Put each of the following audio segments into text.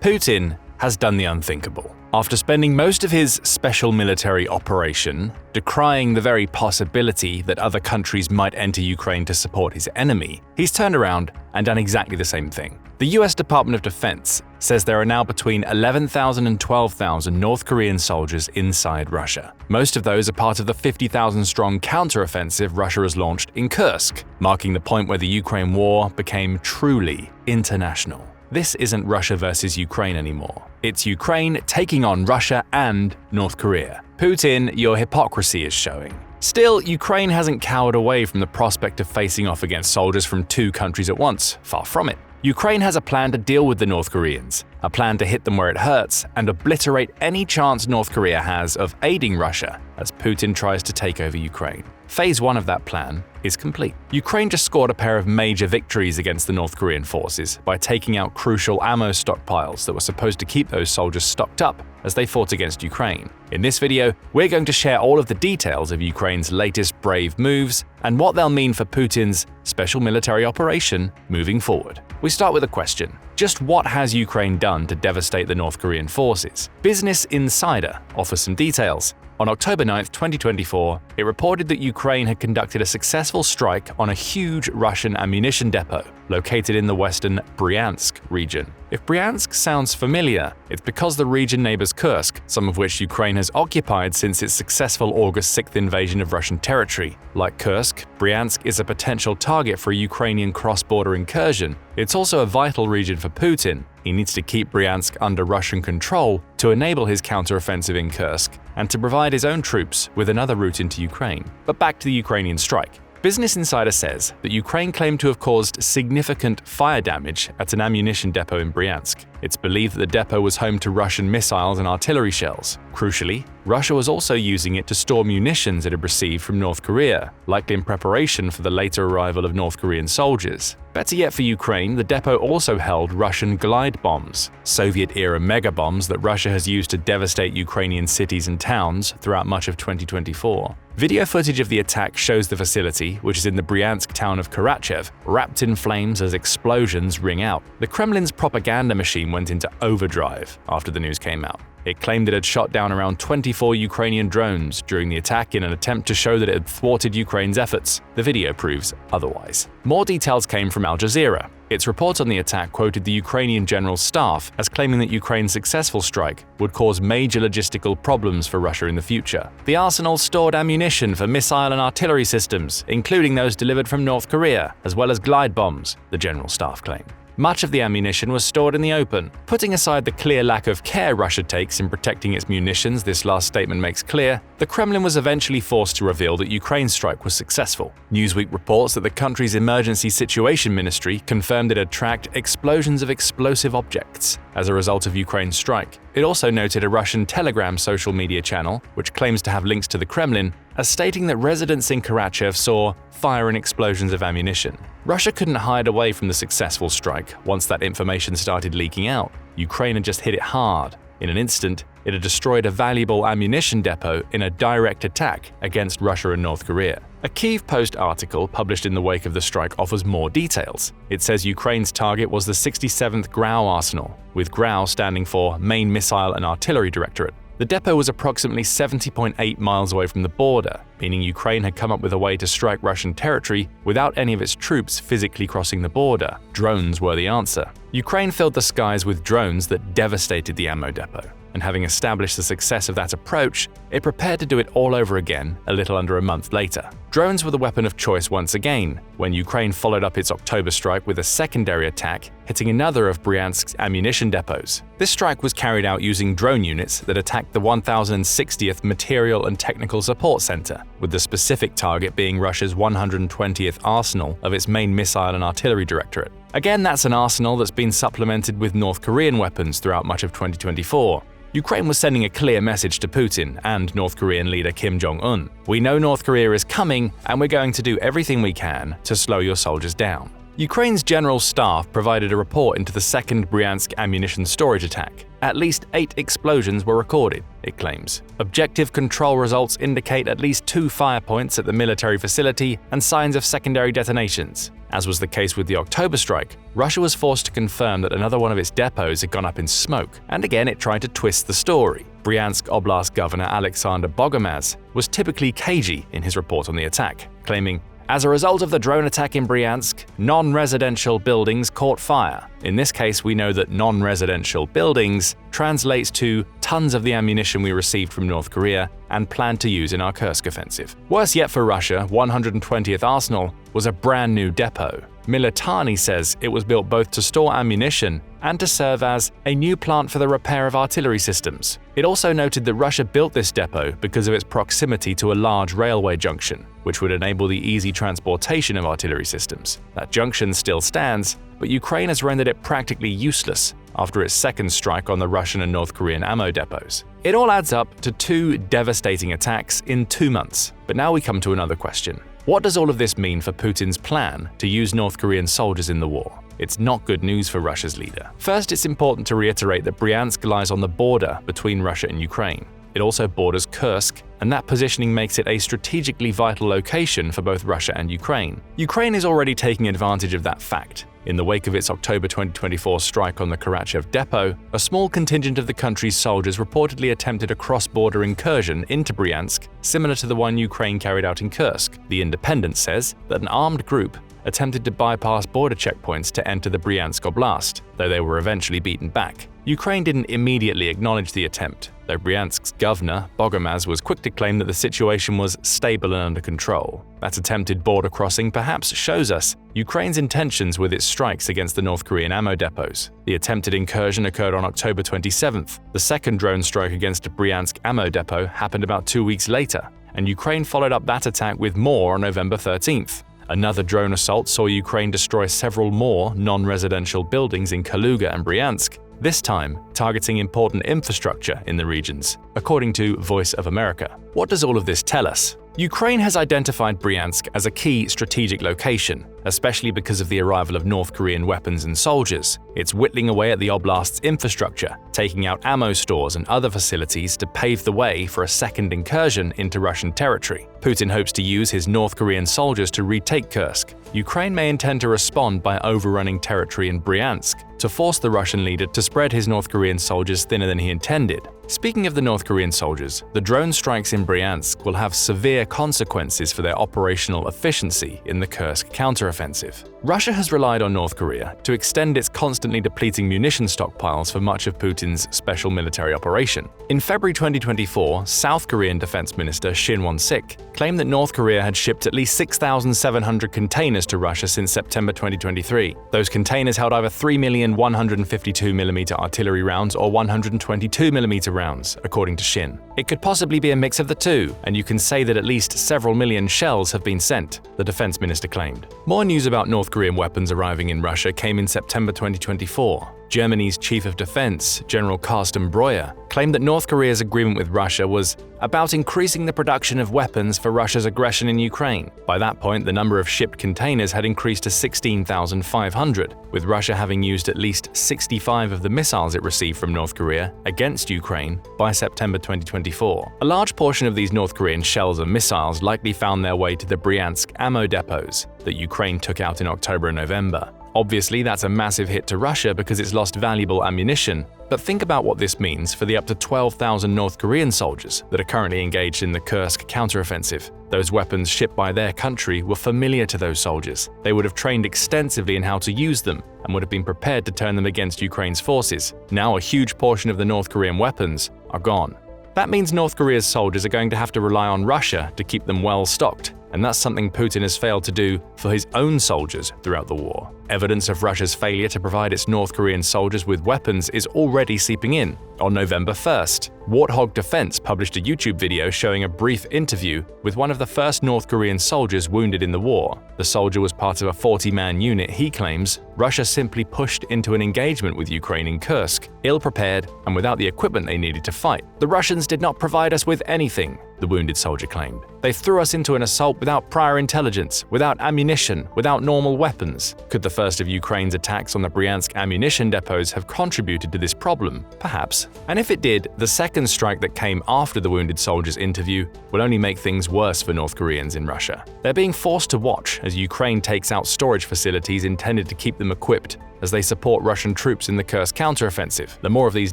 Putin has done the unthinkable. After spending most of his special military operation decrying the very possibility that other countries might enter Ukraine to support his enemy, he's turned around and done exactly the same thing. The US Department of Defense says there are now between 11,000 and 12,000 North Korean soldiers inside Russia. Most of those are part of the 50,000-strong counteroffensive Russia has launched in Kursk, marking the point where the Ukraine war became truly international. This isn't Russia versus Ukraine anymore. It's Ukraine taking on Russia and North Korea. Putin, your hypocrisy is showing. Still, Ukraine hasn't cowered away from the prospect of facing off against soldiers from two countries at once. Far from it. Ukraine has a plan to deal with the North Koreans, a plan to hit them where it hurts and obliterate any chance North Korea has of aiding Russia as Putin tries to take over Ukraine. Phase 1 of that plan is complete. Ukraine just scored a pair of major victories against the North Korean forces by taking out crucial ammo stockpiles that were supposed to keep those soldiers stocked up as they fought against Ukraine. In this video, we're going to share all of the details of Ukraine's latest brave moves and what they'll mean for Putin's special military operation moving forward. We start with a question. Just what has Ukraine done to devastate the North Korean forces? Business Insider offers some details. On October 9, 2024, it reported that Ukraine had conducted a successful strike on a huge Russian ammunition depot located in the western Bryansk region. If Bryansk sounds familiar, it's because the region neighbors Kursk, some of which Ukraine has occupied since its successful August 6th invasion of Russian territory. Like Kursk, Bryansk is a potential target for a Ukrainian cross-border incursion. It's also a vital region for Putin. He needs to keep Bryansk under Russian control to enable his counteroffensive in Kursk and to provide his own troops with another route into Ukraine. But back to the Ukrainian strike. Business Insider says that Ukraine claimed to have caused significant fire damage at an ammunition depot in Bryansk. It's believed that the depot was home to Russian missiles and artillery shells. Crucially, Russia was also using it to store munitions it had received from North Korea, likely in preparation for the later arrival of North Korean soldiers. Better yet for Ukraine, the depot also held Russian glide bombs, Soviet-era mega-bombs that Russia has used to devastate Ukrainian cities and towns throughout much of 2024. Video footage of the attack shows the facility, which is in the Bryansk town of Karachev, wrapped in flames as explosions ring out. The Kremlin's propaganda machine went into overdrive after the news came out. It claimed it had shot down around 24 Ukrainian drones during the attack in an attempt to show that it had thwarted Ukraine's efforts. The video proves otherwise. More details came from Al Jazeera. Its report on the attack quoted the Ukrainian general staff as claiming that Ukraine's successful strike would cause major logistical problems for Russia in the future. The arsenal stored ammunition for missile and artillery systems, including those delivered from North Korea, as well as glide bombs, the general staff claimed. Much of the ammunition was stored in the open. Putting aside the clear lack of care Russia takes in protecting its munitions, this last statement makes clear, the Kremlin was eventually forced to reveal that Ukraine's strike was successful. Newsweek reports that the country's Emergency Situation Ministry confirmed it had tracked explosions of explosive objects as a result of Ukraine's strike. It also noted a Russian Telegram social media channel, which claims to have links to the Kremlin, as stating that residents in Karachev saw fire and explosions of ammunition. Russia couldn't hide away from the successful strike once that information started leaking out. Ukraine had just hit it hard. In an instant, it had destroyed a valuable ammunition depot in a direct attack against Russia and North Korea. A Kyiv Post article published in the wake of the strike offers more details. It says Ukraine's target was the 67th GRAU arsenal, with GRAU standing for Main Missile and Artillery Directorate. The depot was approximately 70.8 miles away from the border, meaning Ukraine had come up with a way to strike Russian territory without any of its troops physically crossing the border. Drones were the answer. Ukraine filled the skies with drones that devastated the ammo depot, and having established the success of that approach, it prepared to do it all over again a little under a month later. Drones were the weapon of choice once again, when Ukraine followed up its October strike with a secondary attack, hitting another of Bryansk's ammunition depots. This strike was carried out using drone units that attacked the 1060th Material and Technical Support Center, with the specific target being Russia's 120th arsenal of its Main Missile and Artillery Directorate. Again, that's an arsenal that's been supplemented with North Korean weapons throughout much of 2024. Ukraine was sending a clear message to Putin and North Korean leader Kim Jong-un. We know North Korea is coming, and we're going to do everything we can to slow your soldiers down. Ukraine's general staff provided a report into the second Bryansk ammunition storage attack. At least 8 explosions were recorded, it claims. Objective control results indicate at least 2 fire points at the military facility and signs of secondary detonations. As was the case with the October strike, Russia was forced to confirm that another one of its depots had gone up in smoke, and again it tried to twist the story. Bryansk Oblast Governor Alexander Bogomaz was typically cagey in his report on the attack, claiming, "As a result of the drone attack in Bryansk, non-residential buildings caught fire." In this case, we know that non-residential buildings translates to tons of the ammunition we received from North Korea and planned to use in our Kursk offensive. Worse yet for Russia, 120th Arsenal was a brand new depot. Militani says it was built both to store ammunition and to serve as a new plant for the repair of artillery systems. It also noted that Russia built this depot because of its proximity to a large railway junction, which would enable the easy transportation of artillery systems. That junction still stands, but Ukraine has rendered it practically useless after its second strike on the Russian and North Korean ammo depots. It all adds up to 2 devastating attacks in 2 months. But now we come to another question. What does all of this mean for Putin's plan to use North Korean soldiers in the war? It's not good news for Russia's leader. First, it's important to reiterate that Bryansk lies on the border between Russia and Ukraine. It also borders Kursk, and that positioning makes it a strategically vital location for both Russia and Ukraine. Ukraine is already taking advantage of that fact. In the wake of its October 2024 strike on the Karachev depot, a small contingent of the country's soldiers reportedly attempted a cross-border incursion into Bryansk, similar to the one Ukraine carried out in Kursk. The Independent says that an armed group attempted to bypass border checkpoints to enter the Bryansk Oblast, though they were eventually beaten back. Ukraine didn't immediately acknowledge the attempt, though Bryansk's governor, Bogomaz, was quick to claim that the situation was stable and under control. That attempted border crossing perhaps shows us Ukraine's intentions with its strikes against the North Korean ammo depots. The attempted incursion occurred on October 27th. The second drone strike against a Bryansk ammo depot happened about 2 weeks later, and Ukraine followed up that attack with more on November 13th. Another drone assault saw Ukraine destroy several more non-residential buildings in Kaluga and Bryansk, this time targeting important infrastructure in the regions, according to Voice of America. What does all of this tell us? Ukraine has identified Bryansk as a key strategic location, especially because of the arrival of North Korean weapons and soldiers. It's whittling away at the oblast's infrastructure, taking out ammo stores and other facilities to pave the way for a second incursion into Russian territory. Putin hopes to use his North Korean soldiers to retake Kursk. Ukraine may intend to respond by overrunning territory in Bryansk to force the Russian leader to spread his North Korean soldiers thinner than he intended. Speaking of the North Korean soldiers, the drone strikes in Bryansk will have severe consequences for their operational efficiency in the Kursk counteroffensive. Russia has relied on North Korea to extend its constantly depleting munition stockpiles for much of Putin's special military operation. In February 2024, South Korean Defense Minister Shin Won-sik claimed that North Korea had shipped at least 6,700 containers to Russia since September 2023. Those containers held either 3,152mm artillery rounds or 122mm rounds, according to Shin. It could possibly be a mix of the two, and you can say that at least several million shells have been sent, the defense minister claimed. More news about North Korean weapons arriving in Russia came in September 2024. Germany's Chief of Defense, General Carsten Breuer, claimed that North Korea's agreement with Russia was about increasing the production of weapons for Russia's aggression in Ukraine. By that point, the number of shipped containers had increased to 16,500, with Russia having used at least 65 of the missiles it received from North Korea against Ukraine by September 2024. A large portion of these North Korean shells and missiles likely found their way to the Bryansk ammo depots that Ukraine took out in October and November. Obviously, that's a massive hit to Russia because it's lost valuable ammunition, but think about what this means for the up to 12,000 North Korean soldiers that are currently engaged in the Kursk counteroffensive. Those weapons shipped by their country were familiar to those soldiers. They would have trained extensively in how to use them and would have been prepared to turn them against Ukraine's forces. Now a huge portion of the North Korean weapons are gone. That means North Korea's soldiers are going to have to rely on Russia to keep them well stocked, and that's something Putin has failed to do for his own soldiers throughout the war. Evidence of Russia's failure to provide its North Korean soldiers with weapons is already seeping in. On November 1st, Warthog Defense published a YouTube video showing a brief interview with one of the first North Korean soldiers wounded in the war. The soldier was part of a 40-man unit he claims Russia simply pushed into an engagement with Ukraine in Kursk, ill-prepared and without the equipment they needed to fight. "The Russians did not provide us with anything," the wounded soldier claimed. "They threw us into an assault without prior intelligence, without ammunition, without normal weapons." Could the first of Ukraine's attacks on the Bryansk ammunition depots have contributed to this problem? Perhaps. And if it did, the second strike that came after the wounded soldier's interview will only make things worse for North Koreans in Russia. They're being forced to watch as Ukraine takes out storage facilities intended to keep them equipped as they support Russian troops in the Kursk counteroffensive. The more of these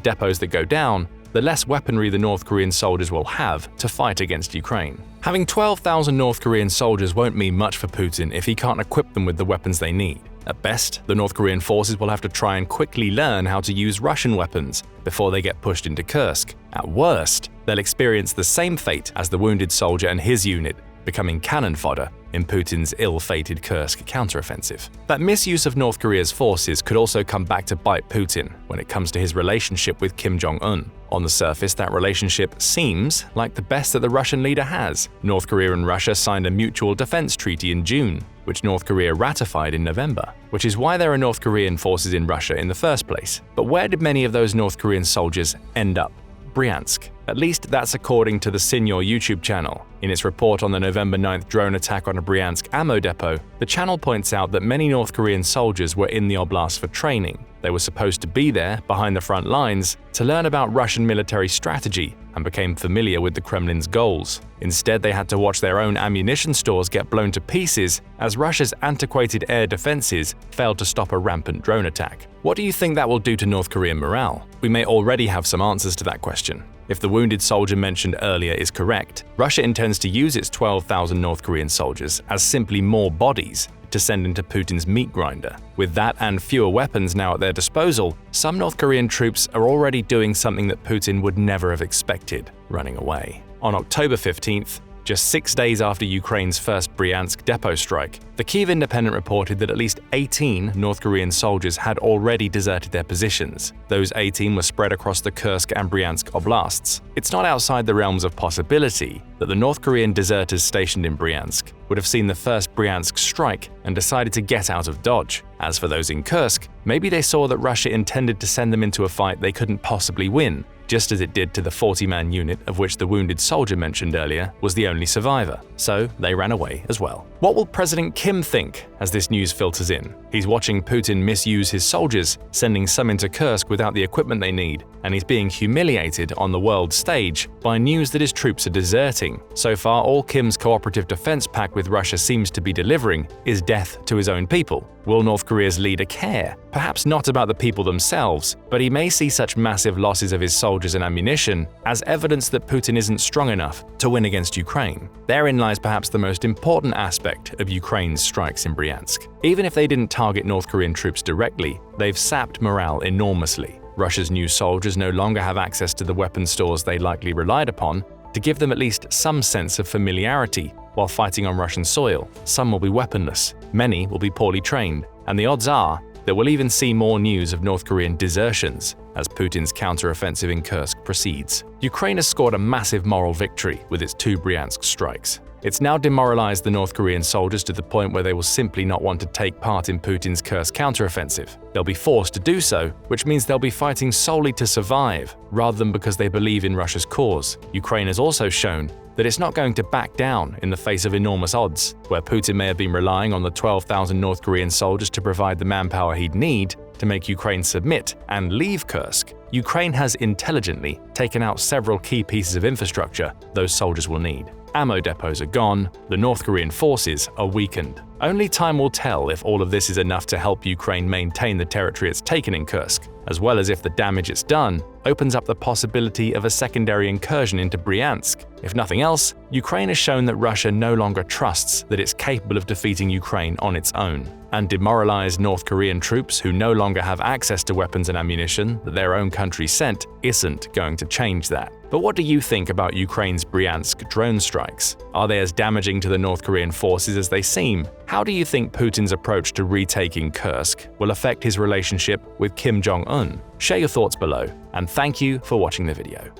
depots that go down, the less weaponry the North Korean soldiers will have to fight against Ukraine. Having 12,000 North Korean soldiers won't mean much for Putin if he can't equip them with the weapons they need. At best, the North Korean forces will have to try and quickly learn how to use Russian weapons before they get pushed into Kursk. At worst, they'll experience the same fate as the wounded soldier and his unit, becoming cannon fodder in Putin's ill-fated Kursk counteroffensive. That misuse of North Korea's forces could also come back to bite Putin when it comes to his relationship with Kim Jong-un. On the surface, that relationship seems like the best that the Russian leader has. North Korea and Russia signed a mutual defense treaty in June, which North Korea ratified in November, which is why there are North Korean forces in Russia in the first place. But where did many of those North Korean soldiers end up? Bryansk. At least that's according to the Senior YouTube channel. In its report on the November 9th drone attack on a Bryansk ammo depot, the channel points out that many North Korean soldiers were in the oblast for training. They were supposed to be there, behind the front lines, to learn about Russian military strategy and became familiar with the Kremlin's goals. Instead, they had to watch their own ammunition stores get blown to pieces as Russia's antiquated air defenses failed to stop a rampant drone attack. What do you think that will do to North Korean morale? We may already have some answers to that question. If the wounded soldier mentioned earlier is correct, Russia intends to use its 12,000 North Korean soldiers as simply more bodies to send into Putin's meat grinder. With that and fewer weapons now at their disposal, some North Korean troops are already doing something that Putin would never have expected: running away. On October 15th, just 6 days after Ukraine's first Bryansk depot strike, the Kyiv Independent reported that at least 18 North Korean soldiers had already deserted their positions. Those 18 were spread across the Kursk and Bryansk oblasts. It's not outside the realms of possibility that the North Korean deserters stationed in Bryansk would have seen the first Bryansk strike and decided to get out of Dodge. As for those in Kursk, maybe they saw that Russia intended to send them into a fight they couldn't possibly win, just as it did to the 40-man unit of which the wounded soldier mentioned earlier was the only survivor. So they ran away as well. What will President Kim think as this news filters in? He's watching Putin misuse his soldiers, sending some into Kursk without the equipment they need, and he's being humiliated on the world stage by news that his troops are deserting. So far, all Kim's cooperative defense pact with Russia seems to be delivering is death to his own people. Will North Korea's leader care? Perhaps not about the people themselves, but he may see such massive losses of his soldiers and ammunition as evidence that Putin isn't strong enough to win against Ukraine. Therein lies perhaps the most important aspect of Ukraine's strikes in Bryansk. Even if they didn't target North Korean troops directly, they've sapped morale enormously. Russia's new soldiers no longer have access to the weapon stores they likely relied upon to give them at least some sense of familiarity while fighting on Russian soil. Some will be weaponless, many will be poorly trained, and the odds are that we'll even see more news of North Korean desertions as Putin's counteroffensive in Kursk proceeds. Ukraine has scored a massive moral victory with its 2 Bryansk strikes. It's now demoralized the North Korean soldiers to the point where they will simply not want to take part in Putin's Kursk counteroffensive. They'll be forced to do so, which means they'll be fighting solely to survive, rather than because they believe in Russia's cause. Ukraine has also shown that it's not going to back down in the face of enormous odds. Where Putin may have been relying on the 12,000 North Korean soldiers to provide the manpower he'd need to make Ukraine submit and leave Kursk, Ukraine has intelligently taken out several key pieces of infrastructure those soldiers will need. Ammo depots are gone, the North Korean forces are weakened. Only time will tell if all of this is enough to help Ukraine maintain the territory it's taken in Kursk, as well as if the damage it's done opens up the possibility of a secondary incursion into Bryansk. If nothing else, Ukraine has shown that Russia no longer trusts that it's capable of defeating Ukraine on its own. And demoralized North Korean troops who no longer have access to weapons and ammunition that their own country sent isn't going to change that. But what do you think about Ukraine's Bryansk drone strikes? Are they as damaging to the North Korean forces as they seem? How do you think Putin's approach to retaking Kursk will affect his relationship with Kim Jong-un? Share your thoughts below, and thank you for watching the video.